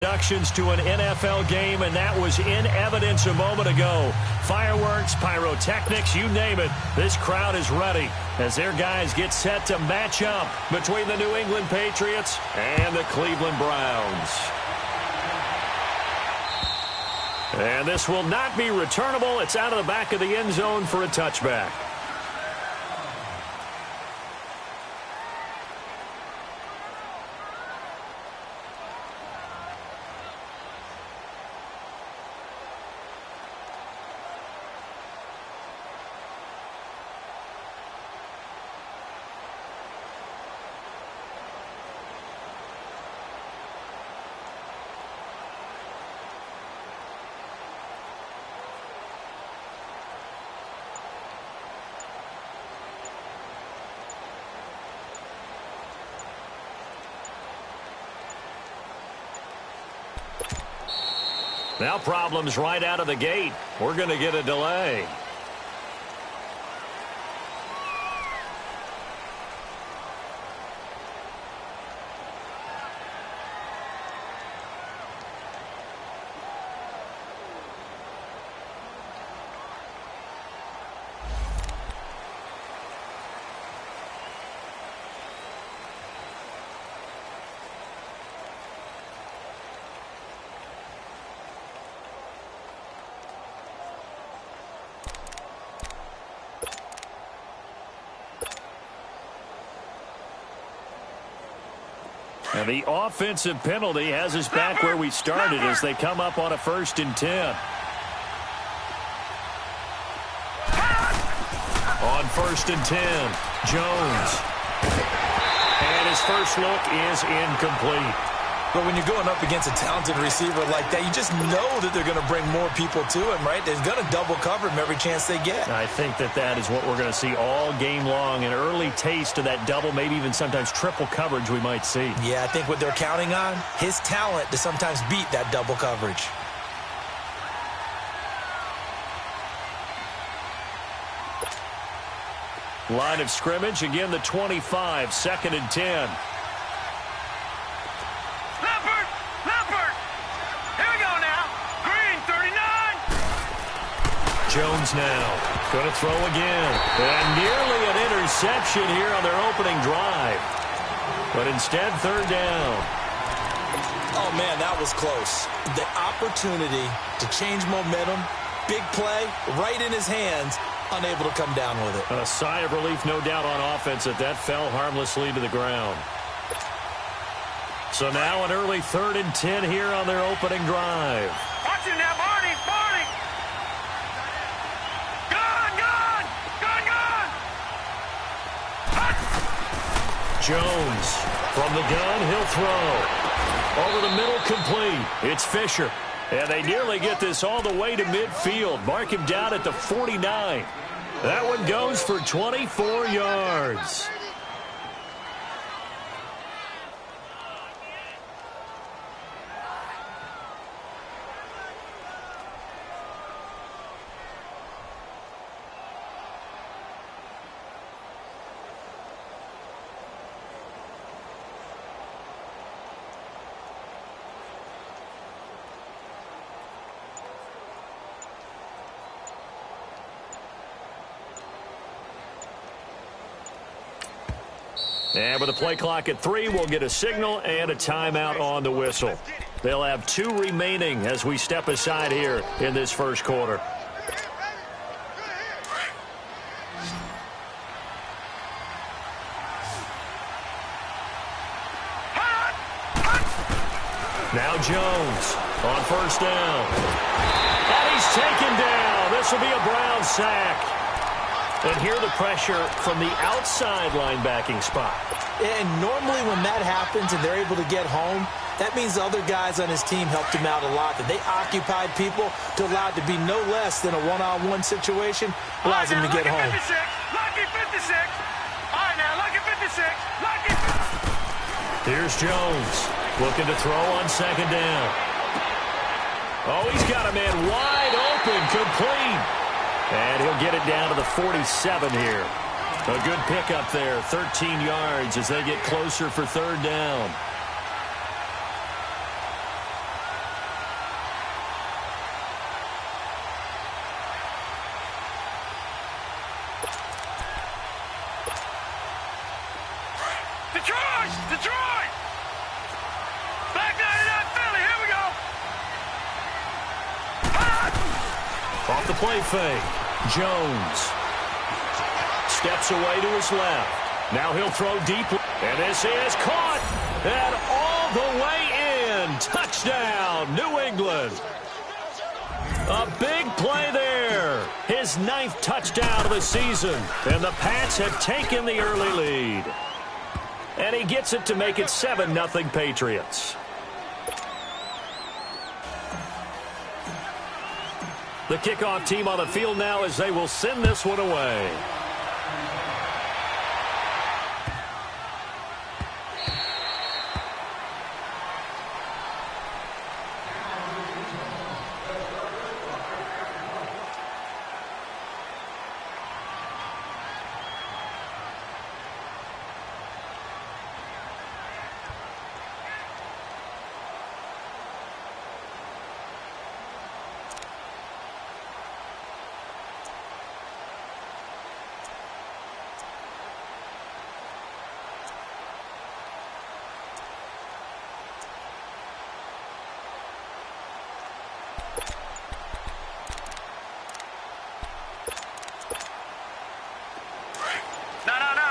Introductions to an NFL game, and that was in evidence a moment ago. Fireworks, pyrotechnics, you name it. This crowd is ready as their guys get set to match up between the New England Patriots and the Cleveland Browns. And this will not be returnable. It's out of the back of the end zone for a touchback. Now problems right out of the gate. We're going to get a delay. And the offensive penalty has us back where we started as they come up on a 1st and 10. On 1st and 10, Jones. And his first look is incomplete. But when you're going up against a talented receiver like that, you just know that they're going to bring more people to him, right? They're going to double cover him every chance they get. I think that is what we're going to see all game long. An early taste of that double, maybe even sometimes triple coverage we might see. Yeah, I think what they're counting on, his talent to sometimes beat that double coverage. Line of scrimmage, again the 25, 2nd and 10. Jones now going to throw again. And nearly an interception here on their opening drive. But instead, 3rd down. Oh, man, that was close. The opportunity to change momentum, big play, right in his hands, unable to come down with it. A sigh of relief, no doubt, on offense that fell harmlessly to the ground. So now an early 3rd and 10 here on their opening drive. Watch it now, Barney, Barney! Jones from the gun, he'll throw. Over the middle, complete. It's Fisher. And they nearly get this all the way to midfield. Mark him down at the 49. That one goes for 24 yards. And with the play clock at 3, we'll get a signal and a timeout on the whistle. They'll have 2 remaining as we step aside here in this first quarter. Now Jones on 1st down. And he's taken down. This will be a Brown sack. And here the pressure from the outside linebacking spot. And normally when that happens and they're able to get home, that means the other guys on his team helped him out a lot. That they occupied people to allow it to be no less than a one-on-one situation, allows him to get home. Lucky 56. All right, now, lucky 56. Lucky 56. Here's Jones looking to throw on 2nd down. Oh, he's got a man wide open, complete. And he'll get it down to the 47 here. A good pickup there, 13 yards as they get closer for 3rd down. Detroit! Detroit! Back 99 Philly, here we go! Off the play fake. Jones steps away to his left. Now he'll throw deep. And this is caught. And all the way in. Touchdown, New England. A big play there. His 9th touchdown of the season. And the Pats have taken the early lead. And he gets it to make it 7-0 Patriots. The kickoff team on the field now as they will send this one away.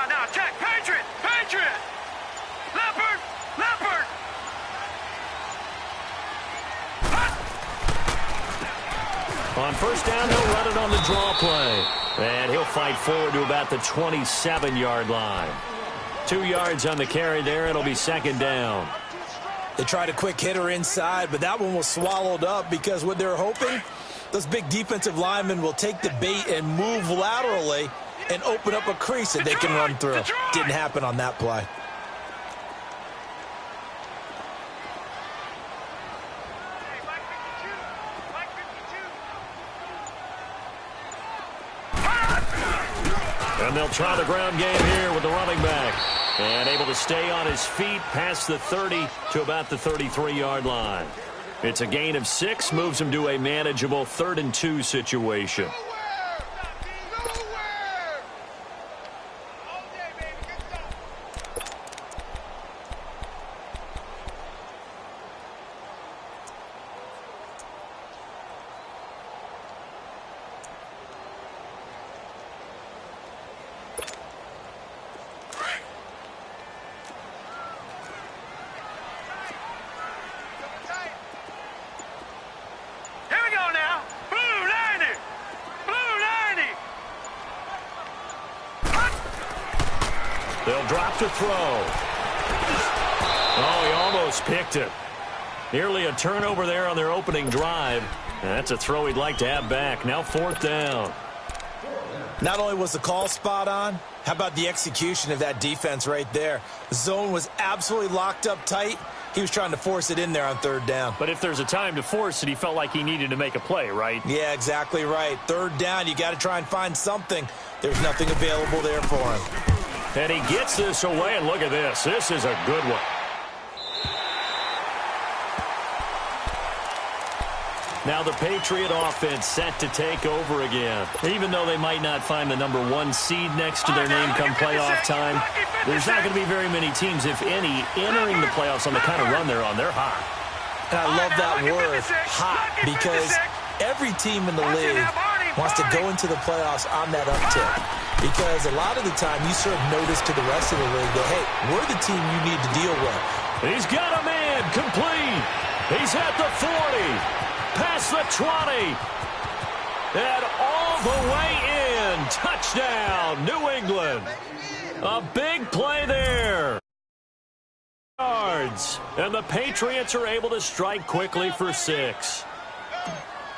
No, check, Patriot! Leopard! On first down, he'll run it on the draw play. And he'll fight forward to about the 27-yard line. 2 yards on the carry there. It'll be 2nd down. They tried a quick hitter inside, but that one was swallowed up because what they're hoping, those big defensive linemen will take the bait and move laterally and open up a crease that they can run through. Didn't happen on that play. And they'll try the ground game here with the running back. And able to stay on his feet past the 30 to about the 33-yard line. It's a gain of 6, moves him to a manageable 3rd and 2 situation. They'll drop to throw. Oh, he almost picked it. Nearly a turnover there on their opening drive. And that's a throw he'd like to have back. Now 4th down. Not only was the call spot on, how about the execution of that defense right there? The zone was absolutely locked up tight. He was trying to force it in there on 3rd down. But if there's a time to force it, he felt like he needed to make a play, right? Yeah, exactly right. 3rd down, you got to try and find something. There's nothing available there for him. And he gets this away, and look at this. This is a good one. Now the Patriot offense set to take over again. Even though they might not find the number 1 seed next to their name come playoff time, there's not going to be very many teams, if any, entering the playoffs on the kind of run they're on. They're hot. And I love that word, hot, because every team in the league wants to go into the playoffs on that uptick. Because a lot of the time you serve notice to the rest of the league that, hey, we're the team you need to deal with. He's got a man complete. He's at the 40, past the 20, and all the way in. Touchdown, New England. A big play there. Yards, and the Patriots are able to strike quickly for 6.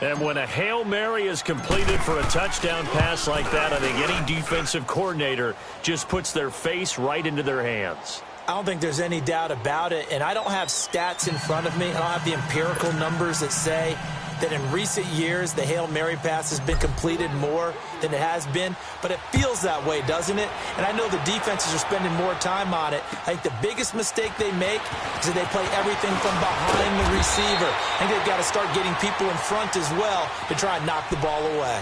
And when a Hail Mary is completed for a touchdown pass like that, I think any defensive coordinator just puts their face right into their hands. I don't think there's any doubt about it, and I don't have stats in front of me. I don't have the empirical numbers that say that in recent years the Hail Mary pass has been completed more than it has been, but it feels that way, doesn't it? And I know the defenses are spending more time on it. I think the biggest mistake they make is that they play everything from behind the receiver. I think they've got to start getting people in front as well to try and knock the ball away.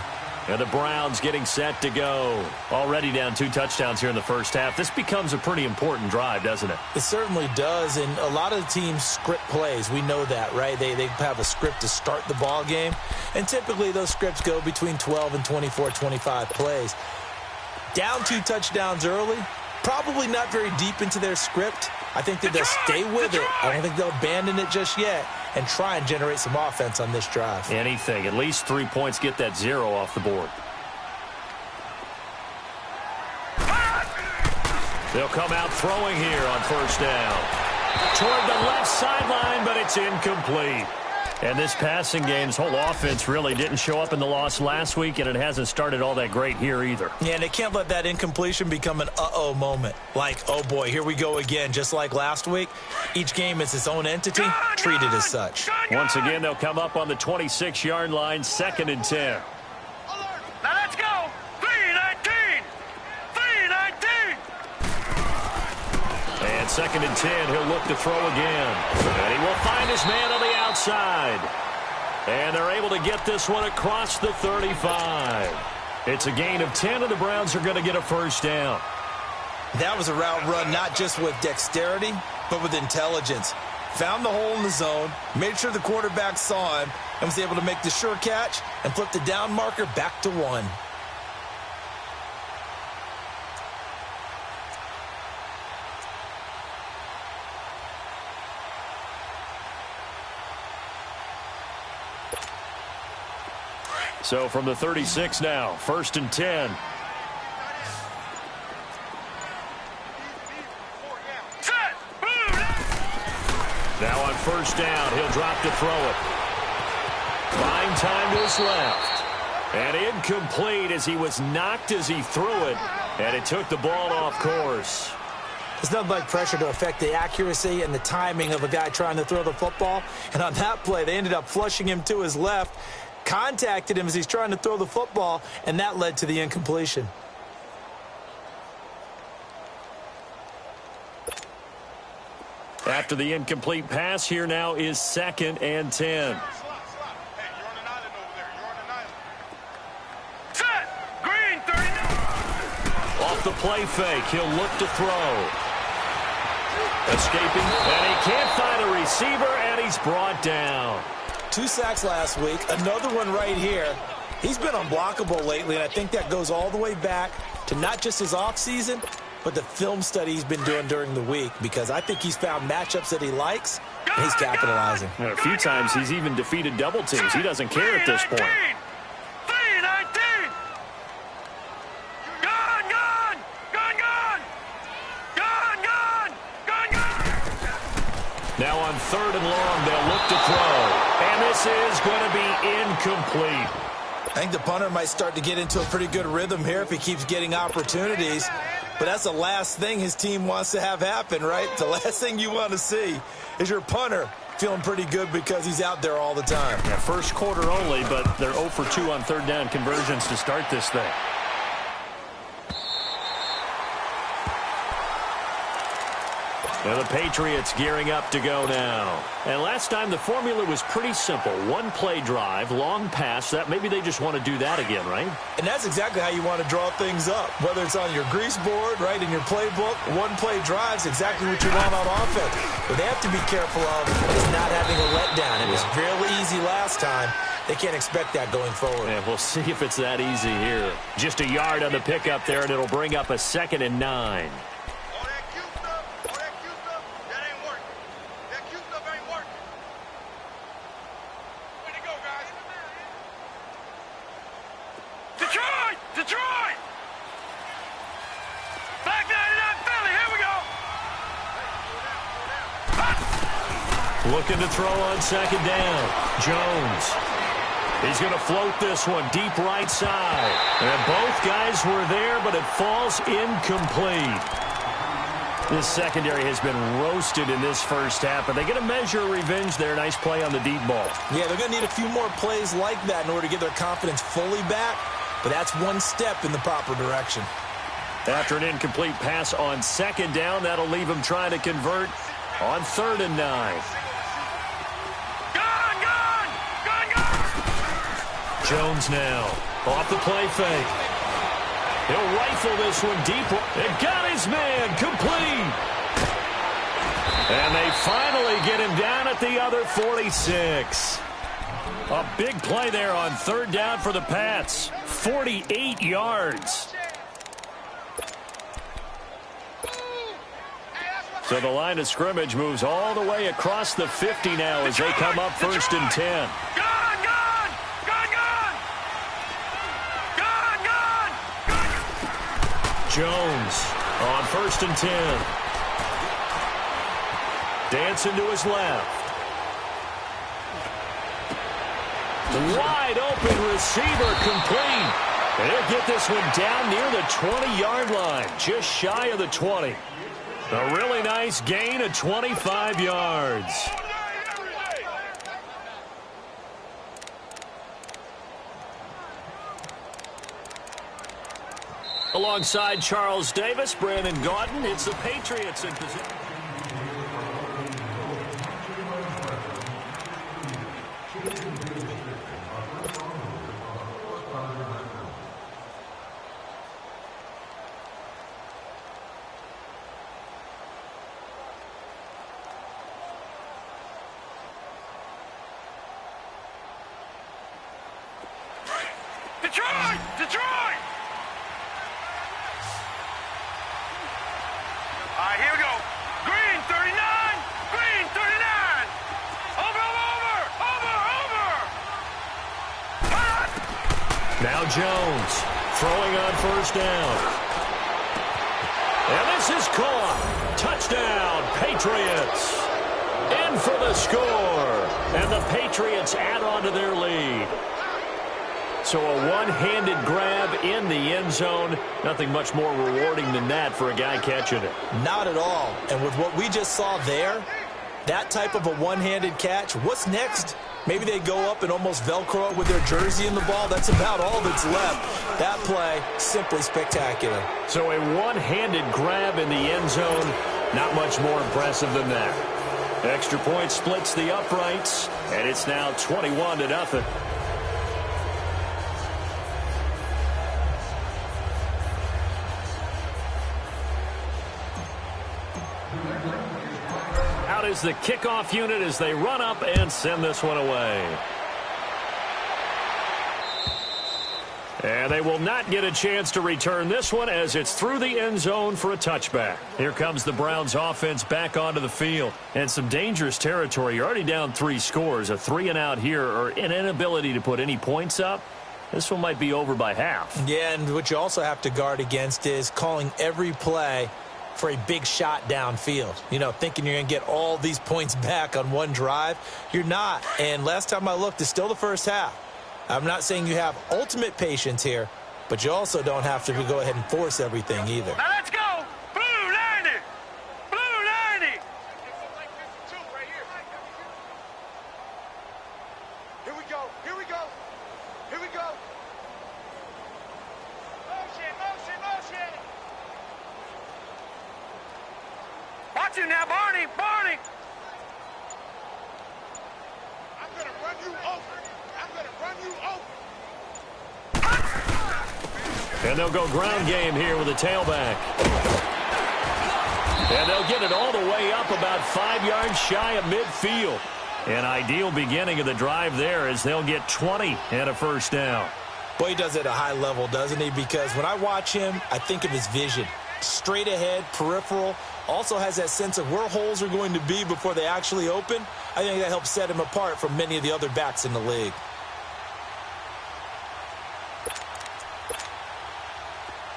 And the Browns getting set to go. Already down 2 touchdowns here in the first half. This becomes a pretty important drive, doesn't it? It certainly does, and a lot of the teams script plays. We know that, right? They have a script to start the ball game, and typically those scripts go between 12 and 24, 25 plays. Down 2 touchdowns early, probably not very deep into their script. I think that they'll stay with it. I don't think they'll abandon it just yet and try and generate some offense on this drive. Anything. At least 3 points, get that 0 off the board. They'll come out throwing here on first down. Toward the left sideline, but it's incomplete. And this passing game's whole offense really didn't show up in the loss last week, and it hasn't started all that great here either. Yeah, and they can't let that incompletion become an uh-oh moment. Like, oh boy, here we go again, just like last week. Each game is its own entity, treated as such. Once again, they'll come up on the 26-yard line, 2nd and 10. Now let's go. 3-19. 3-19. And 2nd and 10, he'll look to throw again. And he will find his man on the outside. And they're able to get this one across the 35. It's a gain of 10, and the Browns are going to get a first down. That was a route run not just with dexterity, but with intelligence. Found the hole in the zone, made sure the quarterback saw him, and was able to make the sure catch and flip the down marker back to 1. So from the 36 now, 1st and 10. Now on first down, he'll drop to throw it. Fine time to his left. And incomplete as he was knocked as he threw it. And it took the ball off course. There's nothing like pressure to affect the accuracy and the timing of a guy trying to throw the football. And on that play, they ended up flushing him to his left, contacted him as he's trying to throw the football, and that led to the incompletion. After the incomplete pass, here now is 2nd and 10. Off the play fake, he'll look to throw. Escaping, and he can't find a receiver, and he's brought down. 2 sacks last week, another one right here. He's been unblockable lately, and I think that goes all the way back to not just his offseason, but the film study he's been doing during the week, because I think he's found matchups that he likes, and he's capitalizing. And a few times he's even defeated double teams. He doesn't care at this point. 3-19. Gone, gone. Gone, gone. Gone, gone. Gone, gone. Now on 3rd and long, they'll look to throw. And this is going to be incomplete. I think the punter might start to get into a pretty good rhythm here if he keeps getting opportunities. But that's the last thing his team wants to have happen, right? The last thing you want to see is your punter feeling pretty good because he's out there all the time. Yeah, first quarter only, but they're 0 for 2 on 3rd down conversions to start this thing. Now the Patriots gearing up to go now. And last time the formula was pretty simple. 1 play drive, long pass. That maybe they just want to do that again, right? And that's exactly how you want to draw things up. Whether it's on your grease board, right, in your playbook, 1 play drive is exactly what you want on offense. What they have to be careful of is not having a letdown. It was fairly easy last time. They can't expect that going forward. Yeah, we'll see if it's that easy here. Just a yard on the pickup there, and it'll bring up a 2nd and 9. Looking to throw on 2nd down. Jones. He's going to float this one deep right side. And both guys were there, but it falls incomplete. This secondary has been roasted in this first half, but they get a measure of revenge there. Nice play on the deep ball. Yeah, they're going to need a few more plays like that in order to get their confidence fully back, but that's 1 step in the proper direction. After an incomplete pass on 2nd down, that'll leave them trying to convert on 3rd and 9. Jones now Off the play fake. He'll rifle this one deep. It got his man complete. And they finally get him down at the other 46. A big play there on third down for the Pats. 48 yards. So the line of scrimmage moves all the way across the 50 now as they come up first and 10. Jones on first and 10. Dancing to his left. Wide open receiver complete. And he'll get this one down near the 20-yard line, just shy of the 20. A really nice gain of 25 yards. Alongside Charles Davis, Brandon Gaudin, it's the Patriots in position. Detroit! All right, here we go. Green, 39. Green, 39. Over. Now Jones throwing on first down. And this is caught. Touchdown, Patriots. In for the score. And the Patriots add on to their lead. So a one-handed grab in the end zone. Nothing much more rewarding than that for a guy catching it. Not at all. And with what we just saw there, that type of a one-handed catch, what's next? Maybe they go up and almost Velcro it with their jersey in the ball. That's about all that's left. That play, simply spectacular. So a one-handed grab in the end zone. Not much more impressive than that. Extra point splits the uprights, and it's now 21-0. Out is the kickoff unit as they run up and send this one away. And they will not get a chance to return this one as it's through the end zone for a touchback. Here comes the Browns offense back onto the field. And some dangerous territory. You're already down 3 scores. A 3-and-out here or an inability to put any points up. This one might be over by half. Yeah, and what you also have to guard against is calling every play for a big shot downfield. You know, thinking you're going to get all these points back on one drive. You're not. And last time I looked, it's still the first half. I'm not saying you have ultimate patience here, but you also don't have to go ahead and force everything either. Now let's go. Blue 90. Blue 90. Here we go. Here we go. Here we go. Motion. Watch it now, Barney. I'm going to run you over. And they'll go ground game here with a tailback. And they'll get it all the way up about 5 yards shy of midfield. An ideal beginning of the drive there as they'll get 20 and a first down. Boy, he does it at a high level, doesn't he? Because when I watch him, I think of his vision. Straight ahead, peripheral. Also has that sense of where holes are going to be before they actually open. I think that helps set him apart from many of the other backs in the league.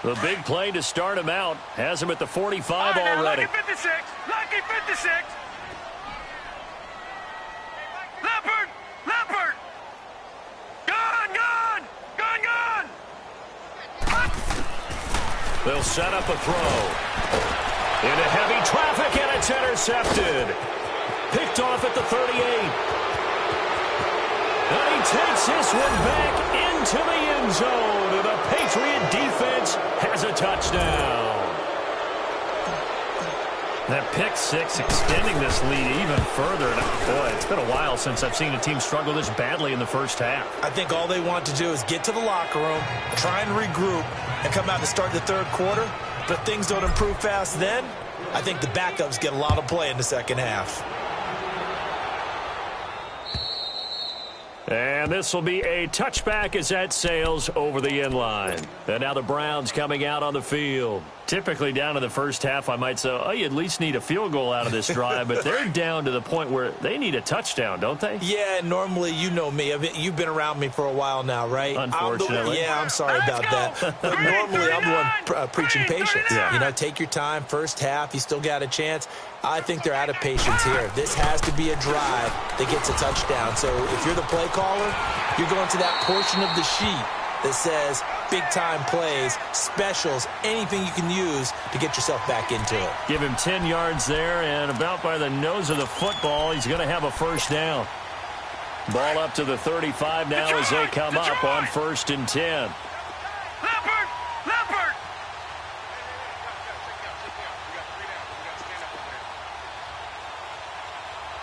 The big play to start him out has him at the 45 already. Lucky 56. Lucky 56. Leopard. Gone. They'll set up a throw. Into heavy traffic, and it's intercepted. Picked off at the 38. And he takes this one back into the end zone. And the Patriot defense has a touchdown. That pick six extending this lead even further. And boy, it's been a while since I've seen a team struggle this badly in the first half. I think all they want to do is get to the locker room, try and regroup, and come out to start the third quarter. But if things don't improve fast then, I think the backups get a lot of play in the second half. And this will be a touchback as that sails over the end line. And now the Browns coming out on the field. Typically down in the first half, I might say, oh, you at least need a field goal out of this drive. But they're down to the point where they need a touchdown, don't they? Yeah, normally, you know me. You've been around me for a while now, right? Unfortunately. I'm sorry about that. But normally, I'm the one preaching patience. Yeah. You know, take your time. First half, you still got a chance. I think they're out of patience here. This has to be a drive that gets a touchdown. So if you're the play caller, you're going to that portion of the sheet that says big-time plays, specials, anything you can use to get yourself back into it. Give him 10 yards there, and about by the nose of the football, he's going to have a first down. Ball up to the 35 now as they come up on 1st and 10. Leopard! Leopard!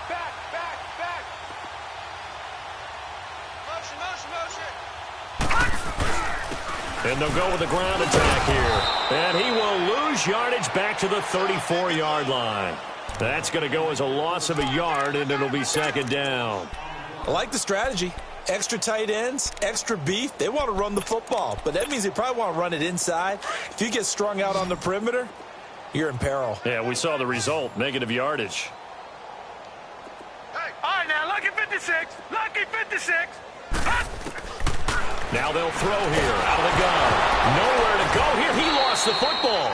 Back, back, back! Motion, motion, motion! And they'll go with the ground attack here. And he will lose yardage back to the 34-yard line. That's going to go as a loss of a yard, and it'll be 2nd down. I like the strategy. Extra tight ends, extra beef. They want to run the football, but that means they probably want to run it inside. If you get strung out on the perimeter, you're in peril. Yeah, we saw the result, negative yardage. Hey, all right, now, lucky 56. Lucky 56. Now they'll throw here, out of the gun. Nowhere to go here. He lost the football.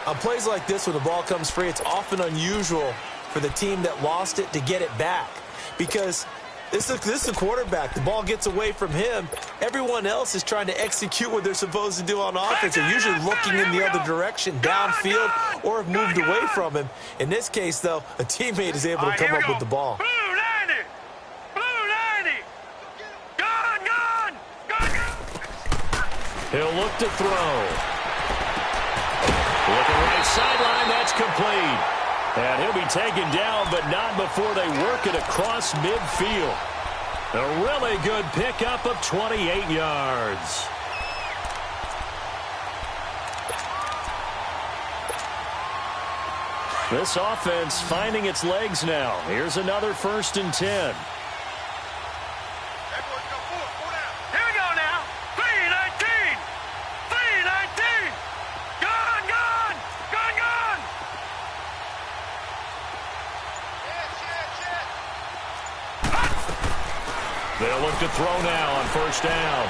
On plays like this, when the ball comes free, it's often unusual for the team that lost it to get it back. Because this is a quarterback. The ball gets away from him. Everyone else is trying to execute what they're supposed to do on offense. They're usually looking in the other direction, downfield, or have moved away from him. In this case, though, a teammate is able to come up with the ball. Blue 90. Blue 90. Gone, gone. Gone, gone. He'll look to throw. Looking right sideline, that's complete. And he'll be taken down, but not before they work it across midfield. A really good pickup of 28 yards. This offense finding its legs now. Here's another 1st and 10. Here we go now. 319. 319. Gone, gone. Gone, gone. They'll look to throw now on 1st down.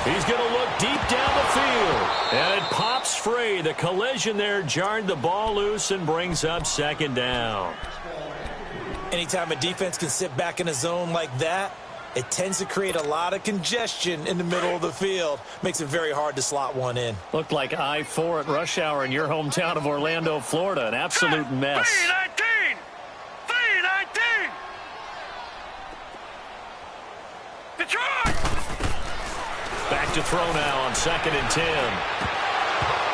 He's going to look deep down the field. And it pops free. The collision there jarred the ball loose and brings up 2nd down. Anytime a defense can sit back in a zone like that, it tends to create a lot of congestion in the middle of the field. Makes it very hard to slot one in. Looked like I-4 at rush hour in your hometown of Orlando, Florida. An absolute mess. 319. 319. Detroit. Back to throw now on 2nd and 10.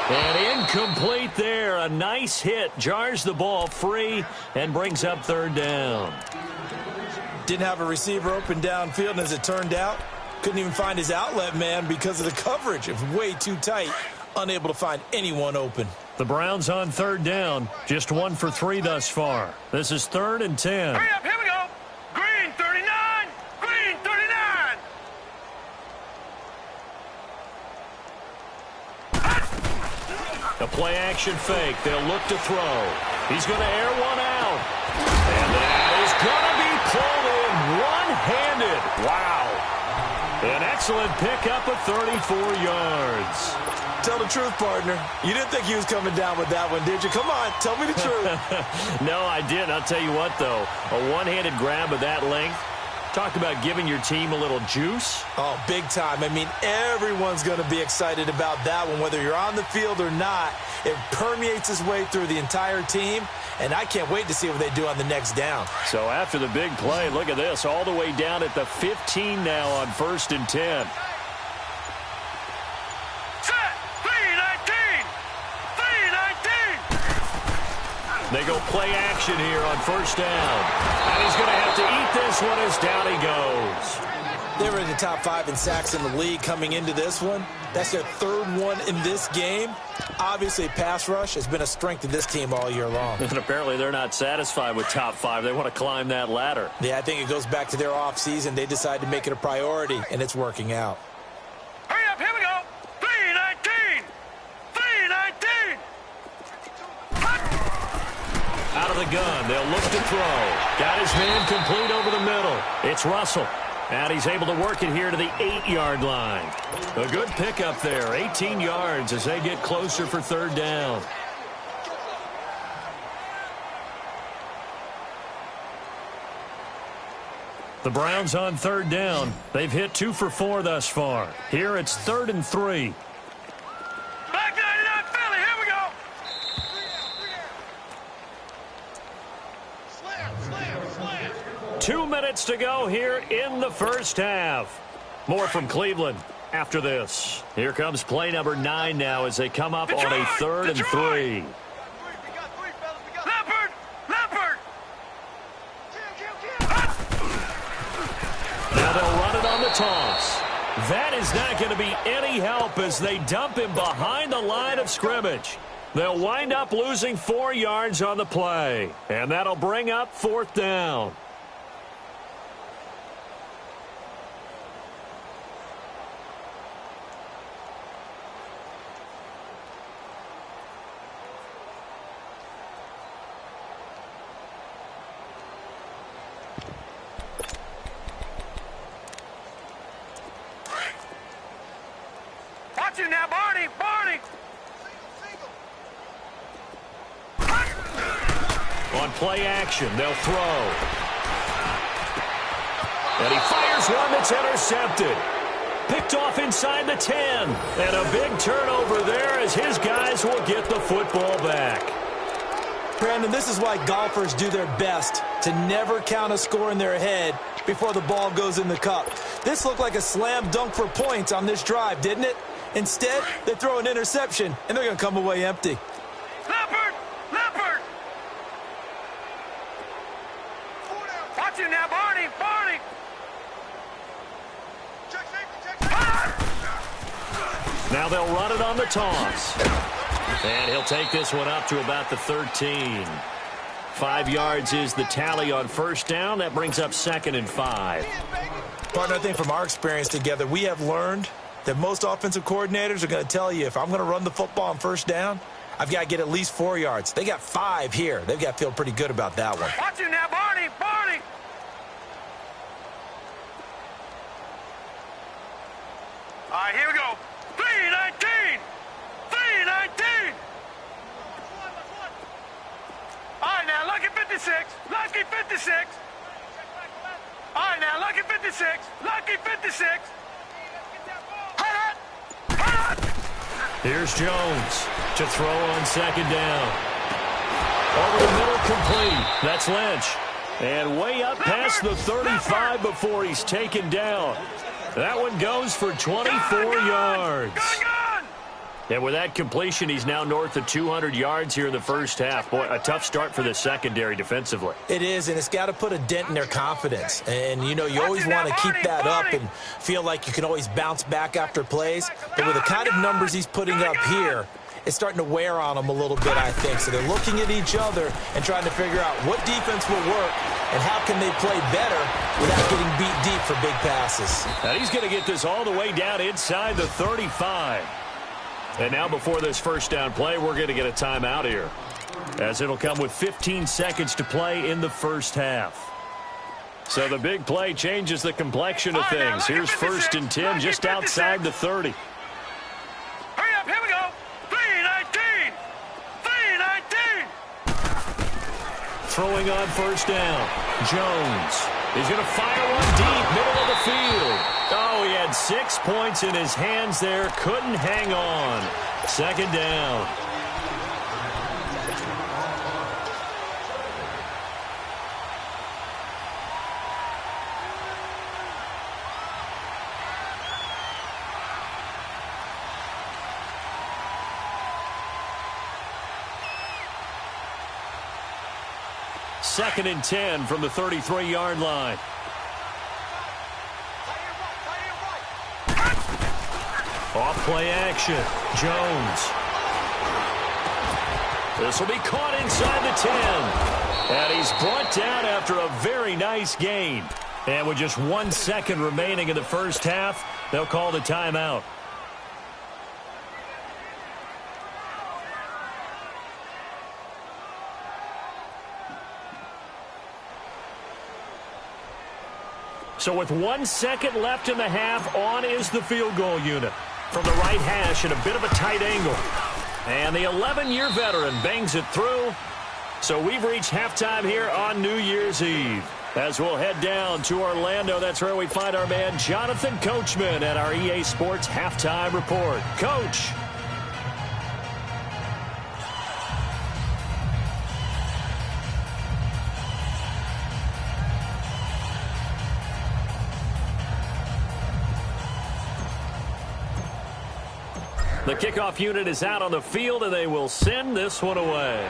And incomplete there. A nice hit. Jars the ball free and brings up 3rd down. Didn't have a receiver open downfield, and as it turned out, couldn't even find his outlet man because of the coverage. It was way too tight. Unable to find anyone open. The Browns on 3rd down. Just 1 for 3 thus far. This is 3rd and 10. Hurry up, here we go. Green 39. Green 39. A play-action fake. They'll look to throw. He's going to air one out. And that is going to be pulled in one-handed. Wow. An excellent pickup of 34 yards. Tell the truth, partner. You didn't think he was coming down with that one, did you? Come on, tell me the truth. No, I didn't. I'll tell you what, though. A one-handed grab of that length. Talk about giving your team a little juice. Oh, big time. I mean, everyone's going to be excited about that one, whether you're on the field or not. It permeates its way through the entire team, and I can't wait to see what they do on the next down. So after the big play, look at this, all the way down at the 15 now on 1st and 10. Set. 319. 319. They go play action here on first down. And he's going to have to eat this one as down he goes. They were in the top 5 in sacks in the league coming into this one. That's their 3rd one in this game. Obviously, pass rush has been a strength of this team all year long. And apparently they're not satisfied with top 5. They want to climb that ladder. Yeah, I think it goes back to their offseason. They decided to make it a priority, and it's working out. Hurry up, here we go. 3-19. 3-19. Out of the gun, they'll look to throw. Got his man complete over the middle. It's Russell. And he's able to work it here to the 8-yard line. A good pickup there, 18 yards as they get closer for 3rd down. The Browns on 3rd down. They've hit 2 for 4 thus far. Here it's 3rd and 3. Back 99 Philly, here we go. 2 minutes to go here in the first half. More from Cleveland after this. Here comes play number 9 now as they come up on a 3rd and 3. Leopard. Now they'll run it on the toss. That is not going to be any help as they dump him behind the line of scrimmage. They'll wind up losing 4 yards on the play. And that'll bring up 4th down. Watch it now, Barney. On play action, they'll throw. And he fires one that's intercepted. Picked off inside the 10. And a big turnover there as his guys will get the football back. Brandon, this is why golfers do their best to never count a score in their head before the ball goes in the cup. This looked like a slam dunk for points on this drive, didn't it? Instead, they throw an interception, and they're going to come away empty. Leopard. Watch it now, Barney. Now they'll run it on the toss. And he'll take this one up to about the 13. 5 yards is the tally on first down. That brings up 2nd and 5. Partner, I think from our experience together, we have learned that most offensive coordinators are going to tell you, if I'm going to run the football on first down, I've got to get at least 4 yards. They got 5 here. They've got to feel pretty good about that one. Watch it now, Barney. All right, here we go. 3-19. All right, now, lucky 56. All right, now, lucky 56. Here's Jones to throw on 2nd down. Over the middle, complete. That's Lynch. And way up past the 35 before he's taken down. That one goes for 24 yards. And with that completion, he's now north of 200 yards here in the first half. Boy, a tough start for the secondary defensively. It is, and it's got to put a dent in their confidence. And, you know, you always want to keep that up and feel like you can always bounce back after plays. But with the kind of numbers he's putting up here, it's starting to wear on them a little bit, I think. So they're looking at each other and trying to figure out what defense will work and how can they play better without getting beat deep for big passes. And he's going to get this all the way down inside the 35. And now before this first down play, we're going to get a timeout here, as it'll come with 15 seconds to play in the first half. So the big play changes the complexion of things. Here's 1st and 10 just outside the 30. Hurry up, here we go. 3-19. Throwing on first down. Jones is going to fire one deep, middle of the field. Oh, he had 6 points in his hands there. Couldn't hang on. 2nd down. 2nd and 10 from the 33-yard line. Off play action. Jones. This will be caught inside the 10. And he's brought down after a very nice gain. And with just 1 second remaining in the first half, they'll call the timeout. So with 1 second left in the half, on is the field goal unit. From the right hash at a bit of a tight angle. And the 11-year veteran bangs it through. So we've reached halftime here on New Year's Eve. As we'll head down to Orlando, that's where we find our man Jonathan Coachman at our EA Sports Halftime Report. Coach. The kickoff unit is out on the field, and they will send this one away.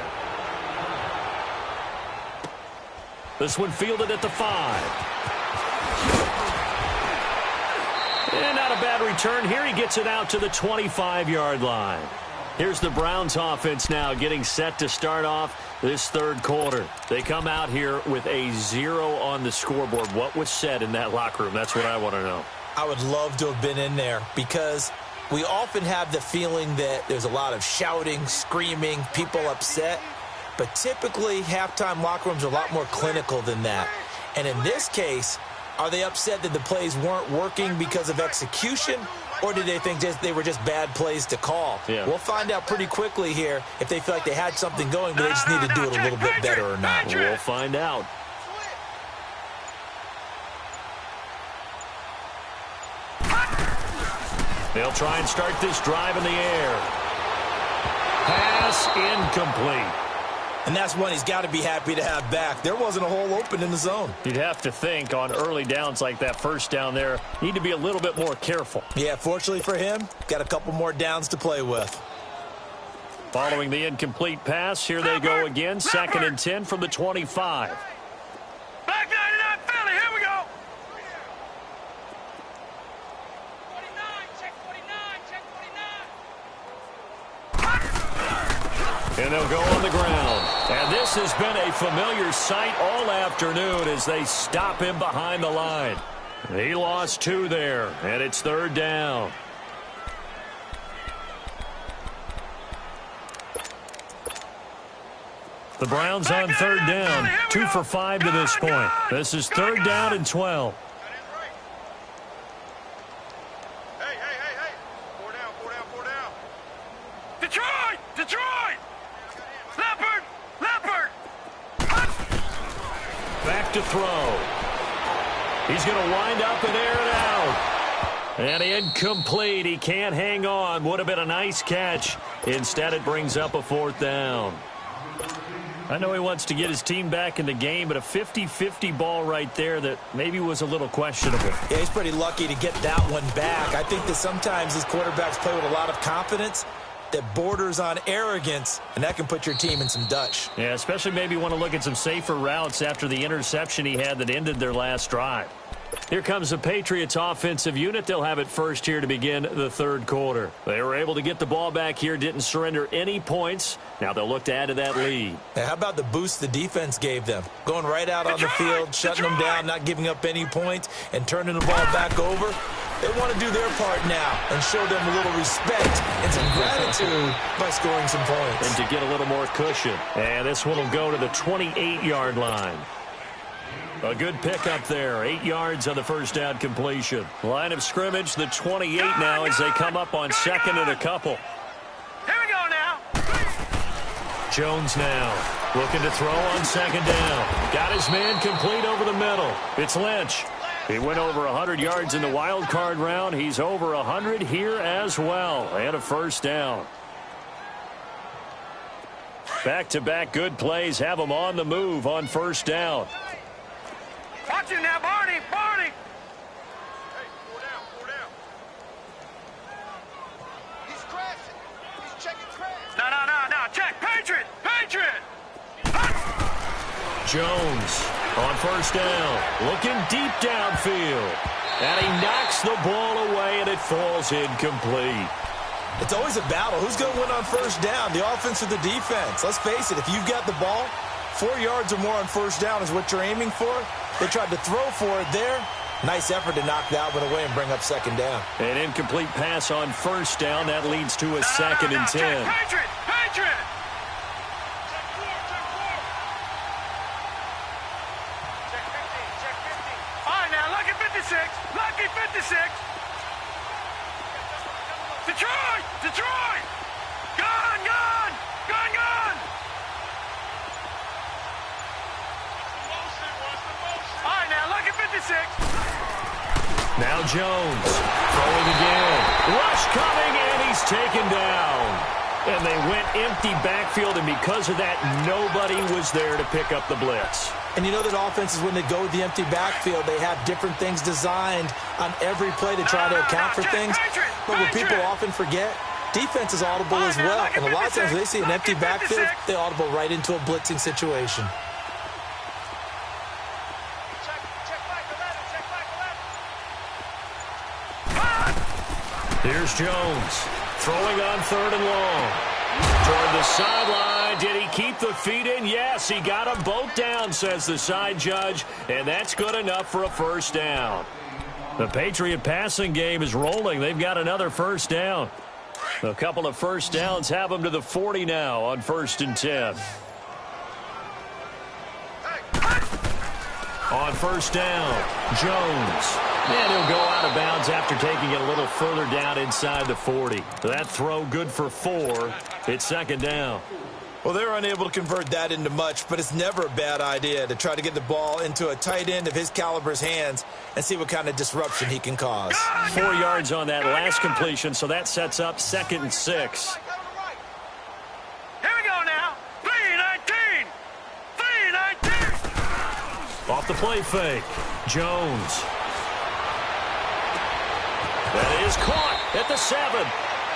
This one fielded at the 5. And not a bad return here. He gets it out to the 25-yard line. Here's the Browns offense now getting set to start off this third quarter. They come out here with a 0 on the scoreboard. What was said in that locker room? That's what I want to know. I would love to have been in there because we often have the feeling that there's a lot of shouting, screaming, people upset. But typically, halftime locker rooms are a lot more clinical than that. And in this case, are they upset that the plays weren't working because of execution, or did they think they were just bad plays to call? Yeah. We'll find out pretty quickly here if they feel like they had something going, but they just need to do it a little bit better or not. We'll find out. They'll try and start this drive in the air. Pass incomplete. And that's one he's got to be happy to have back. There wasn't a hole open in the zone. You'd have to think on early downs like that first down there, need to be a little bit more careful. Yeah, fortunately for him, got a couple more downs to play with. Following the incomplete pass, here they go again. 2nd and 10 from the 25. Back 99 Philly, here we go. 49, check 49, check 49. And they'll go on the ground. And this has been a familiar sight all afternoon as they stop him behind the line. He lost 2 there, and it's 3rd down. The Browns on 3rd down, 2 for 5 to this point. This is 3rd down and 12. Hey. 4 down. Detroit. Leopard. Back to throw. He's going to wind up and air it out. And incomplete. He can't hang on. Would have been a nice catch. Instead, it brings up a 4th down. I know he wants to get his team back in the game, but a 50-50 ball right there that maybe was a little questionable. Yeah, he's pretty lucky to get that one back. I think that sometimes these quarterbacks play with a lot of confidence that borders on arrogance, and that can put your team in some Dutch. Yeah, especially maybe want to look at some safer routes after the interception he had that ended their last drive. Here comes the Patriots offensive unit. They'll have it first here to begin the third quarter. They were able to get the ball back here, didn't surrender any points. Now they'll look to add to that lead. Now, how about the boost the defense gave them? Going right out on the field, shutting them down, not giving up any points, and turning the ball back over. They want to do their part now and show them a little respect and some gratitude by scoring some points. And to get a little more cushion. And this one will go to the 28-yard line. A good pickup there. 8 yards on the first down completion. Line of scrimmage, the 28 now as they come up on second and a couple. Here we go now. Jones now looking to throw on second down. Got his man complete over the middle. It's Lynch. He went over 100 yards in the wild card round. He's over 100 here as well. And a first down. Back-to-back good plays have him on the move on first down. Watch him now, Barney. Hey, 4 down. He's crashing. He's checking crash. No. Check. Patriot. Jones on first down, looking deep downfield. And he knocks the ball away, and it falls incomplete. It's always a battle. Who's going to win on first down, the offense or the defense? Let's face it, if you've got the ball, 4 yards or more on first down is what you're aiming for. They tried to throw for it there. Nice effort to knock that one away and bring up second down. An incomplete pass on first down. That leads to a second and 10. Patriot! Patriot! All right, now, lucky 56. Lucky 56. Detroit! Detroit! Gun! Gun! Gun! Gun! All right, now, lucky 56. Now Jones throwing again. Rush coming, and he's taken down. And they went empty backfield, and because of that, nobody was there to pick up the blitz. And you know that offenses, when they go with the empty backfield, they have different things designed on every play to try to account for things. But what people often forget, defense is audible as well. And a lot of times when they see an empty backfield, they audible right into a blitzing situation. Here's Jones throwing on third and long. Toward the sideline. Did he keep the feet in? Yes, he got them both down, says the side judge, and that's good enough for a first down. The Patriot passing game is rolling. They've got another first down. A couple of first downs have them to the 40 now on 1st and 10. On first down, Jones. And he'll go out of bounds after taking it a little further down inside the 40. That throw good for 4. It's second down. Well, they're unable to convert that into much, but it's never a bad idea to try to get the ball into a tight end of his caliber's hands and see what kind of disruption he can cause. 4 yards on that last completion, so that sets up 2nd and 6. Here we go now. 3-19. 3-19. Off the play fake, Jones. That is caught at the 7.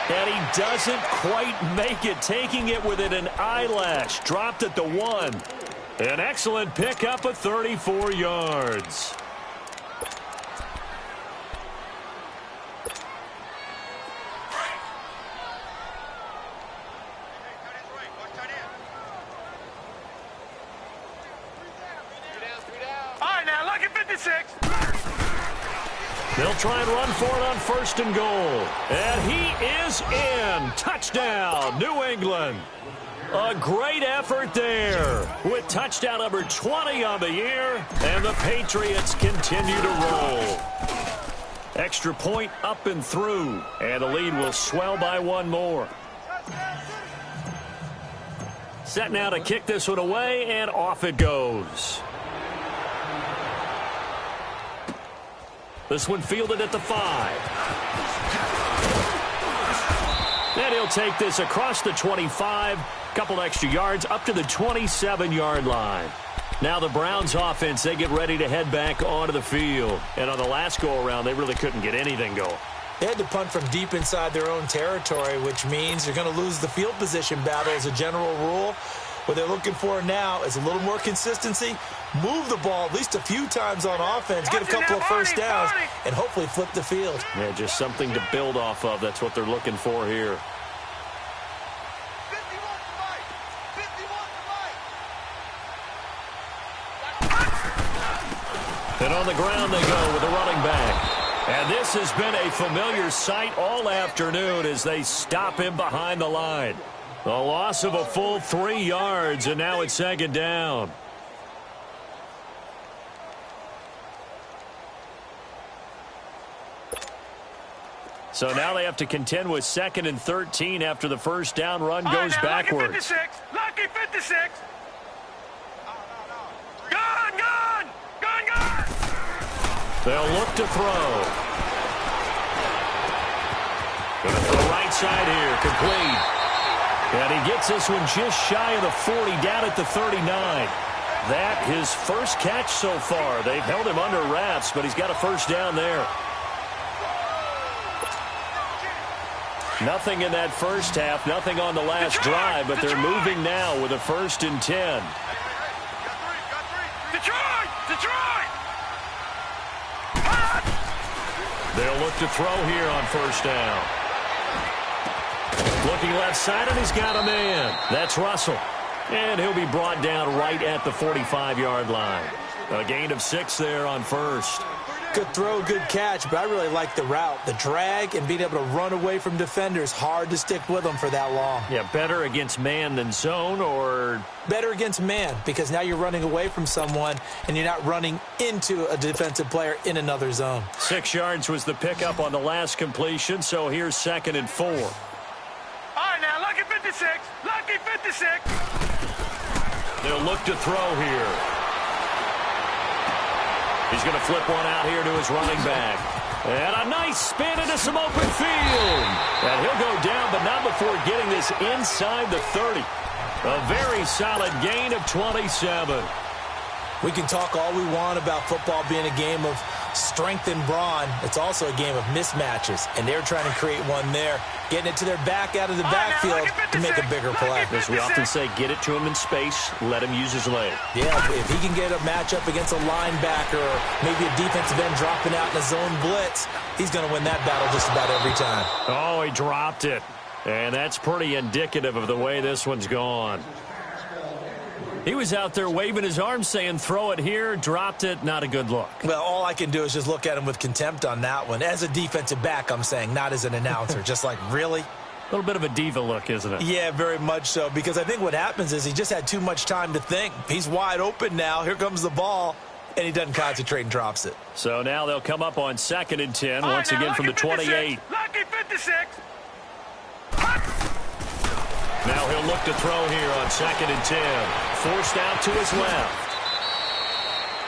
And he doesn't quite make it, taking it within an eyelash. Dropped at the 1. An excellent pickup of 34 yards. All right, now, lucky 56. They'll try and run for it on 1st and goal. And he is in. Touchdown, New England. A great effort there with touchdown number 20 on the year. And the Patriots continue to roll. Extra point up and through. And the lead will swell by 1 more. Set now to kick this one away, and off it goes. This one fielded at the 5. And he'll take this across the 25. Couple extra yards up to the 27-yard line. Now the Browns offense, they get ready to head back onto the field. And on the last go-around, they really couldn't get anything going. They had to punt from deep inside their own territory, which means you're going to lose the field position battle as a general rule. What they're looking for now is a little more consistency, move the ball at least a few times on offense, get a couple of first downs, and hopefully flip the field. Yeah, just something to build off of. That's what they're looking for here. 51 to Mike. 51 to Mike. And on the ground they go with a running back. And this has been a familiar sight all afternoon as they stop him behind the line. A loss of a full 3 yards, and now it's 2nd down. So now they have to contend with 2nd and 13 after the first down run goes backwards. Lucky 56. Lucky 56. Gun, gun, gun, gun. They'll look to throw. Going to throw right side here, complete. And he gets this one just shy of the 40, down at the 39. That his first catch so far. They've held him under wraps, but he's got a first down there. Nothing in that first half, nothing on the last drive, but they're moving now with a 1st and 10. They'll look to throw here on first down. Looking left side, and he's got a man. That's Russell. And he'll be brought down right at the 45-yard line. A gain of 6 there on first. Good throw, good catch, but I really like the route. The drag and being able to run away from defenders, hard to stick with them for that long. Yeah, better against man than zone, or? Better against man, because now you're running away from someone and you're not running into a defensive player in another zone. 6 yards was the pickup on the last completion, so here's 2nd and 4. All right, now, lucky 56. Lucky 56. They'll look to throw here. He's going to flip one out here to his running back. And a nice spin into some open field. And he'll go down, but not before getting this inside the 30. A very solid gain of 27. We can talk all we want about football being a game of strength and brawn. It's also a game of mismatches, and they're trying to create one there, getting it to their back out of the backfield to make a bigger play. As we often say, get it to him in space, let him use his leg. Yeah, if he can get a matchup against a linebacker or maybe a defensive end dropping out in a zone blitz, he's going to win that battle just about every time. Oh, he dropped it. And that's pretty indicative of the way this one's gone. He was out there waving his arms saying, throw it here, dropped it, not a good look. Well, all I can do is just look at him with contempt on that one. As a defensive back, I'm saying, not as an announcer. Just like, really? A little bit of a diva look, isn't it? Yeah, very much so, because I think what happens is he just had too much time to think. He's wide open now. Here comes the ball, and he doesn't concentrate and drops it. So now they'll come up on 2nd and 10, once again from the 28. Lucky 56. Now he'll look to throw here on 2nd and 10. Forced out to his left.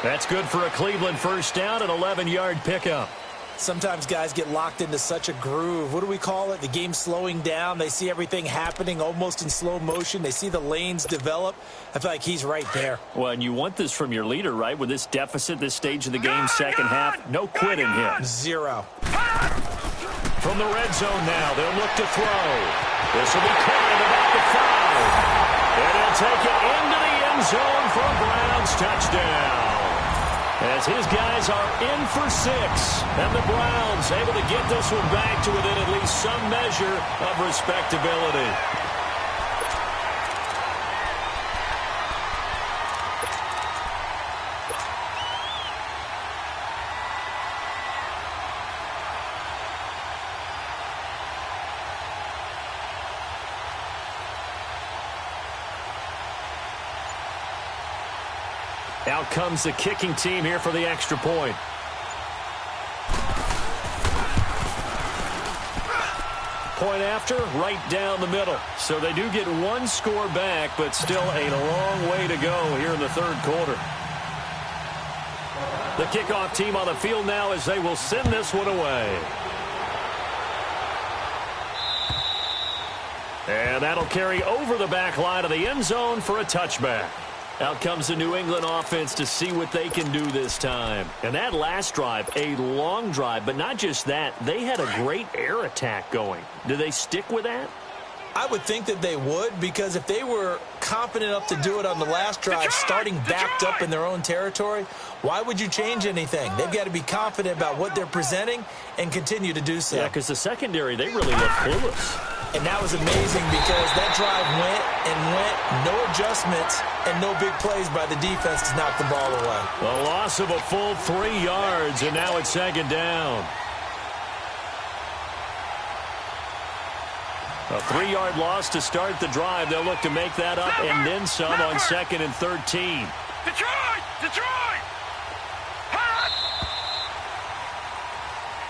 That's good for a Cleveland first down, an 11-yard pickup. Sometimes guys get locked into such a groove. What do we call it? The game slowing down. They see everything happening almost in slow motion. They see the lanes develop. I feel like he's right there. Well, and you want this from your leader, right? With this deficit, this stage of the game, second half, no quitting here. 0. From the red zone now, they'll look to throw. This will be caught at about the 5. And he'll take it into the end zone for a Browns touchdown. As his guys are in for 6. And the Browns able to get this one back to within at least some measure of respectability. Out comes the kicking team here for the extra point. Point after, right down the middle. So they do get one score back, but still a long way to go here in the third quarter. The kickoff team on the field now as they will send this one away. And that'll carry over the back line of the end zone for a touchback. Out comes the New England offense to see what they can do this time. And that last drive, a long drive, but not just that. They had a great air attack going. Do they stick with that? I would think that they would, because if they were confident enough to do it on the last drive, starting backed up in their own territory, why would you change anything? They've got to be confident about what they're presenting and continue to do so. Yeah, because the secondary, they really look clueless. And that was amazing because that drive went and went, no adjustments, and no big plays by the defense to knock the ball away. A loss of a full 3 yards, and now it's 2nd down. A 3-yard loss to start the drive. They'll look to make that up and then some on 2nd and 13. Detroit! Detroit!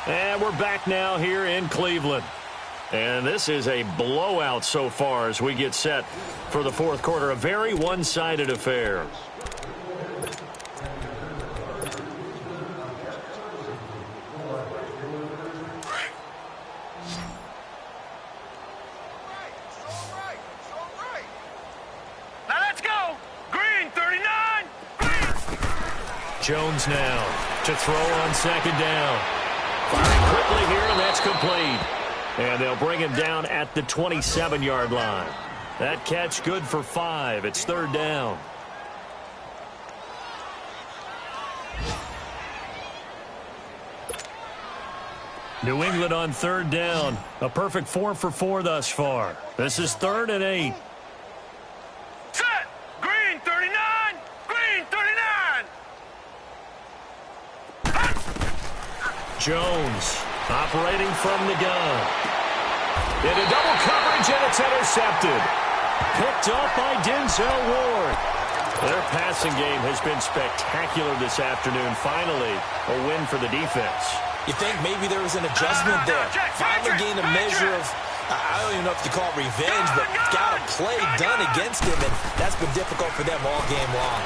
And we're back now here in Cleveland. And this is a blowout so far as we get set for the fourth quarter. A very one-sided affair. Now let's go! Green, 39! Green! Jones now to throw on 2nd down. Firing quickly here, and that's complete. And they'll bring him down at the 27-yard line. That catch good for 5. It's 3rd down. New England on third down. A perfect 4 for 4 thus far. This is 3rd and 8. Set. Green 39. Green 39. Jones operating from the gun. Into double coverage, and it's intercepted. Picked up by Denzel Ward. Their passing game has been spectacular this afternoon. Finally, a win for the defense. You think maybe there was an adjustment there. Finally gained a measure of, I don't even know if you call it revenge, but got a play done against him, and that's been difficult for them all game long.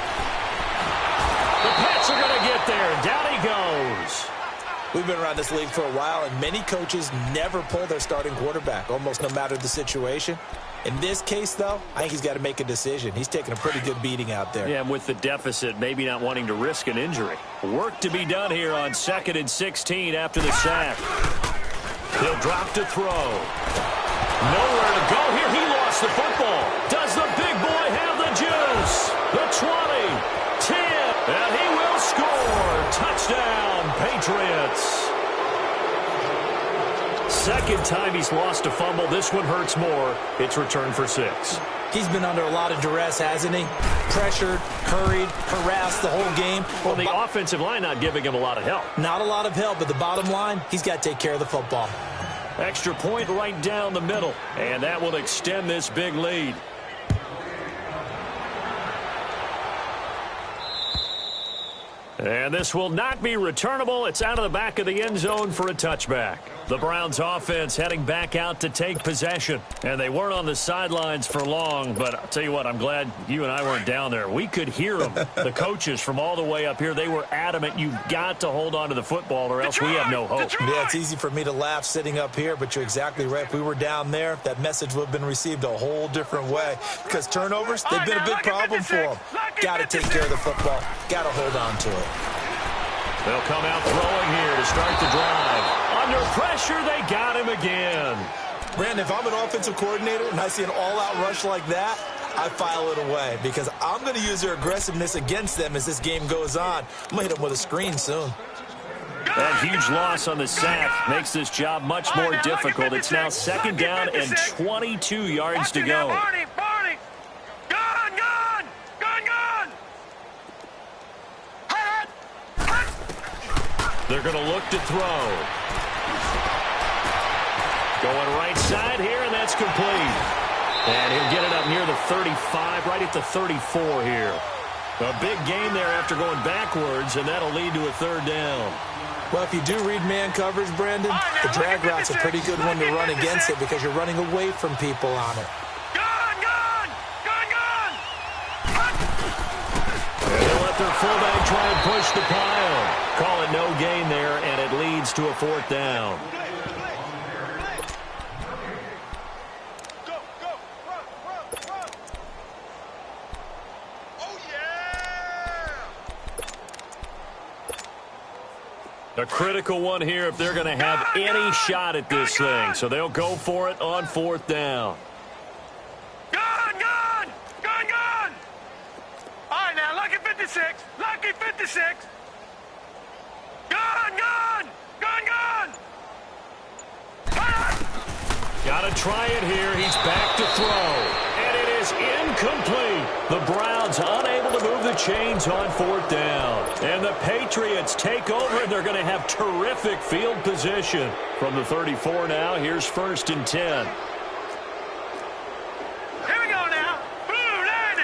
The Pats are going to get there. Down he goes. We've been around this league for a while, and many coaches never pull their starting quarterback, almost no matter the situation. In this case, though, I think he's got to make a decision. He's taking a pretty good beating out there. Yeah, and with the deficit, maybe not wanting to risk an injury. Work to be done here on 2nd and 16 after the sack. He'll drop to throw. Nowhere to go here. He lost the football. Does the big boy have the juice? The 20, 10, and he will score. Touchdown, Patriots. Second time he's lost a fumble. This one hurts more. It's returned for 6. He's been under a lot of duress, hasn't he? Pressured, hurried, harassed the whole game. Well, the offensive line not giving him a lot of help. Not a lot of help, but the bottom line, he's got to take care of the football. Extra point right down the middle, and that will extend this big lead. And this will not be returnable. It's out of the back of the end zone for a touchback. The Browns offense heading back out to take possession. And they weren't on the sidelines for long, but I'll tell you what, I'm glad you and I weren't down there. We could hear them. The coaches from all the way up here, they were adamant. You've got to hold on to the football or else we have no hope. Yeah, it's easy for me to laugh sitting up here, but you're exactly right. If we were down there, that message would have been received a whole different way. Because turnovers, they've been a big problem for them. Got to take care of the football. Got to hold on to it. They'll come out throwing here to start the drive. Under pressure, they got him again. Brandon, if I'm an offensive coordinator and I see an all-out rush like that, I file it away because I'm going to use their aggressiveness against them as this game goes on. I'm going to hit them with a screen soon. That huge loss on the sack makes this job much more difficult. It's now 2nd down and 22 yards to go. Barney! Gun! They're going to look to throw. Going right side here, and that's complete. And he'll get it up near the 35, right at the 34 here. A big gain there after going backwards, and that'll lead to a 3rd down. Well, if you do read man coverage, Brandon, the drag route's a pretty good one to run against it because you're running away from people on it. And they'll let their fullback try and push the pile. Call it no gain there, and it leads to a 4th down. Run. Oh, yeah! A critical one here if they're going to have any shot at this thing. So they'll go for it on 4th down. Gun! All right, now, lucky 56. Lucky 56. Gun! Got to try it here. He's back to throw. And it is incomplete. The Browns unable to move the chains on 4th down. And the Patriots take over, and they're going to have terrific field position. From the 34 now, here's 1st and 10. Here we go now. Blue 90.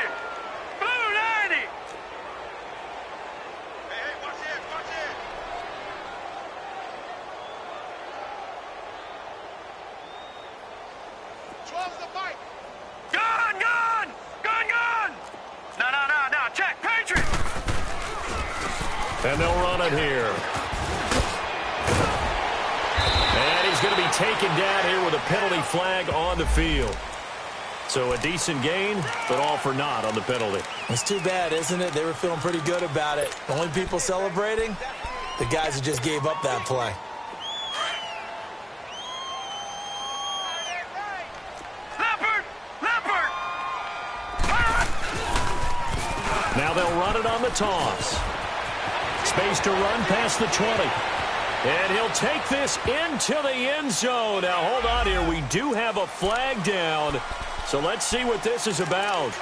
Hey, watch it. 12's the fight. Gun! No. Check, Patriot. And they'll run it here. And he's going to be taken down here with a penalty flag on the field. So a decent gain, but all for naught on the penalty. It's too bad, isn't it? They were feeling pretty good about it. The only people celebrating, the guys who just gave up that play. Now they'll run it on the toss. Space to run past the 20. And he'll take this into the end zone. Now, hold on here. We do have a flag down. So let's see what this is about.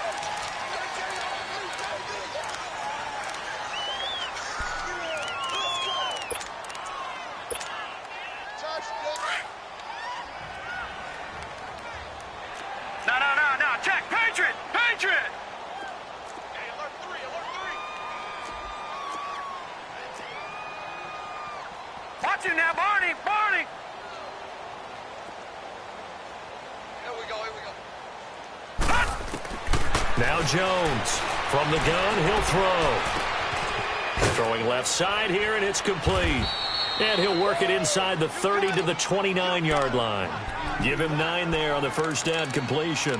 No. Check. Patriot. Hey, alert 3. Watch him now, Barney. Here we go. Now Jones from the gun. He'll throw. Throwing left side here, and it's complete. And he'll work it inside the 30 to the 29-yard line. Give him 9 there on the first down completion.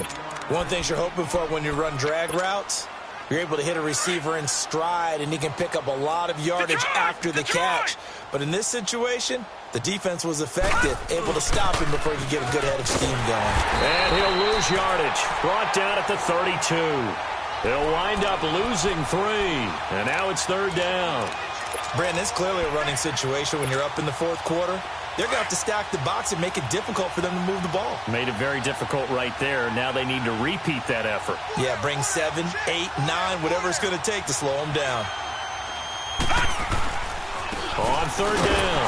One thing you're hoping for when you run drag routes, you're able to hit a receiver in stride, and he can pick up a lot of yardage after the catch. But in this situation, the defense was effective, able to stop him before he could get a good head of steam going. And he'll lose yardage. Brought down at the 32. They'll wind up losing 3. And now it's third down. Brandon, it's clearly a running situation when you're up in the fourth quarter. They're going to have to stack the box and make it difficult for them to move the ball. Made it very difficult right there. Now they need to repeat that effort. Yeah, bring 7, 8, 9, whatever it's going to take to slow them down. On third down,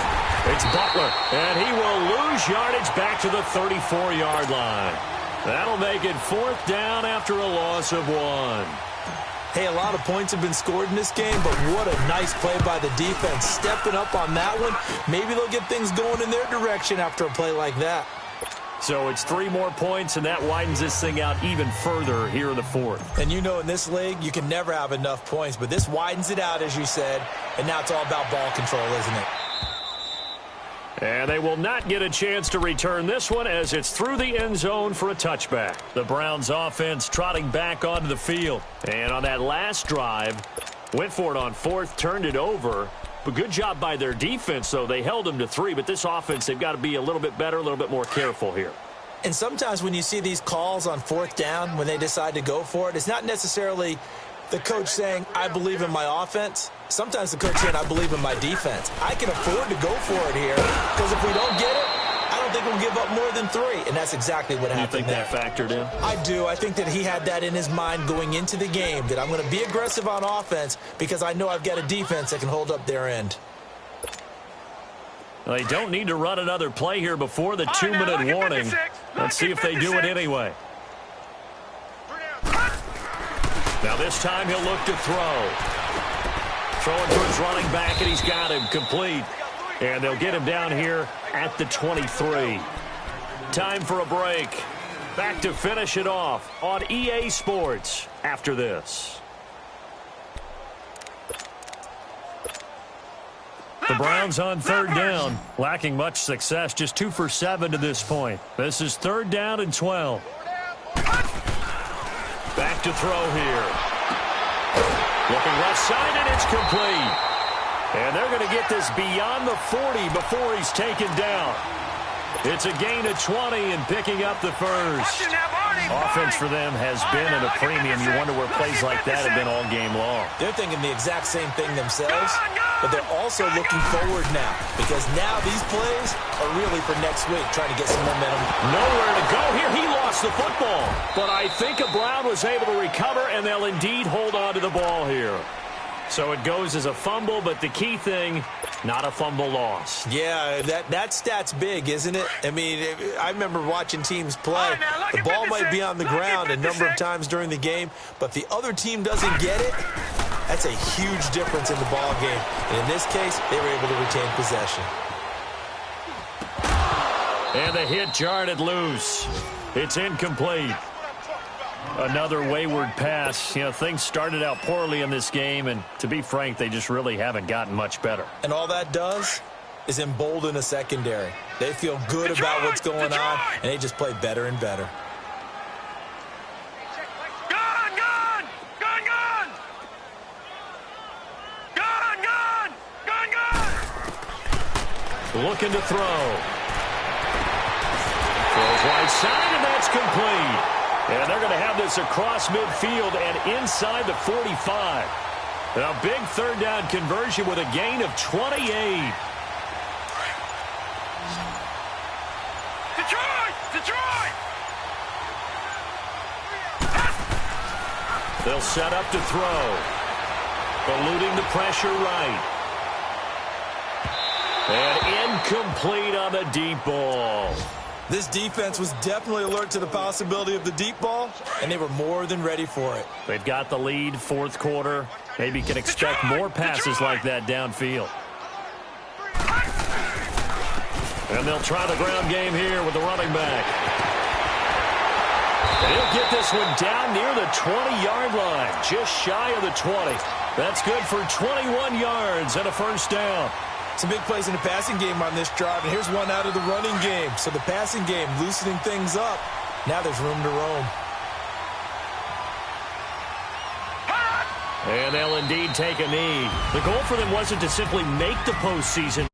it's Butler, and he will lose yardage back to the 34-yard line. That'll make it fourth down after a loss of 1. Hey, a lot of points have been scored in this game, but what a nice play by the defense. Stepping up on that one, maybe they'll get things going in their direction after a play like that. So it's 3 more points, and that widens this thing out even further here in the fourth. And you know in this league, you can never have enough points, but this widens it out, as you said, and now it's all about ball control, isn't it? And they will not get a chance to return this one as it's through the end zone for a touchback. The Browns offense trotting back onto the field. And on that last drive, went for it on fourth, turned it over. But good job by their defense, though. They held them to 3, but this offense, they've got to be a little bit better, a little bit more careful here. And sometimes when you see these calls on fourth down, when they decide to go for it, it's not necessarily the coach saying, I believe in my offense. Sometimes the coach saying, I believe in my defense. I can afford to go for it here because if we don't get it, I don't think we'll give up more than 3. And that's exactly what happened there. You think that factored in? I do. I think that he had that in his mind going into the game, that I'm going to be aggressive on offense because I know I've got a defense that can hold up their end. Well, they don't need to run another play here before the 2-minute warning. Let's see if they do it anyway. Now this time he'll look to throw. Throwing to his running back, and he's got him complete. And they'll get him down here at the 23. Time for a break. Back to finish it off on EA Sports after this. The Browns on third down, lacking much success, just 2 for 7 to this point. This is third down and 12. Back to throw here. Looking left side, and it's complete. And they're going to get this beyond the 40 before he's taken down. It's a gain of 20 and picking up the first. Offense for them has been at a premium. You wonder where plays like that have been all game long. They're thinking the exact same thing themselves, but they're also looking forward now because now these plays are really for next week, trying to get some momentum. Nowhere to go here. He lost the football, but I think Brown was able to recover, and they'll indeed hold on to the ball here. So it goes as a fumble, but the key thing, not a fumble loss. Yeah, that stat's big, isn't it? I mean, I remember watching teams play. The ball might be on the ground a number of times during the game, but if the other team doesn't get it, that's a huge difference in the ball game. And in this case, they were able to retain possession. And the hit jarred it loose. It's incomplete. Another wayward pass. You know, things started out poorly in this game, and to be frank, they just really haven't gotten much better. And all that does is embolden a secondary. They feel good about what's going on, and they just play better and better. Gun! Gun! Gun! Gun! Gun! Gun! Gun! Gun! Looking to throw. Throws right side, and that's complete. And they're going to have this across midfield and inside the 45. A big third down conversion with a gain of 28. Detroit! Detroit! They'll set up to throw. Eluding the pressure right. And incomplete on the deep ball. This defense was definitely alert to the possibility of the deep ball, and they were more than ready for it. They've got the lead, fourth quarter. Maybe can expect more passes like that downfield. And they'll try the ground game here with the running back. And he'll get this one down near the 20-yard line, just shy of the 20. That's good for 21 yards and a first down. Some big plays in the passing game on this drive, and here's one out of the running game. So the passing game loosening things up. Now there's room to roam. And they'll indeed take a knee. The goal for them wasn't to simply make the postseason.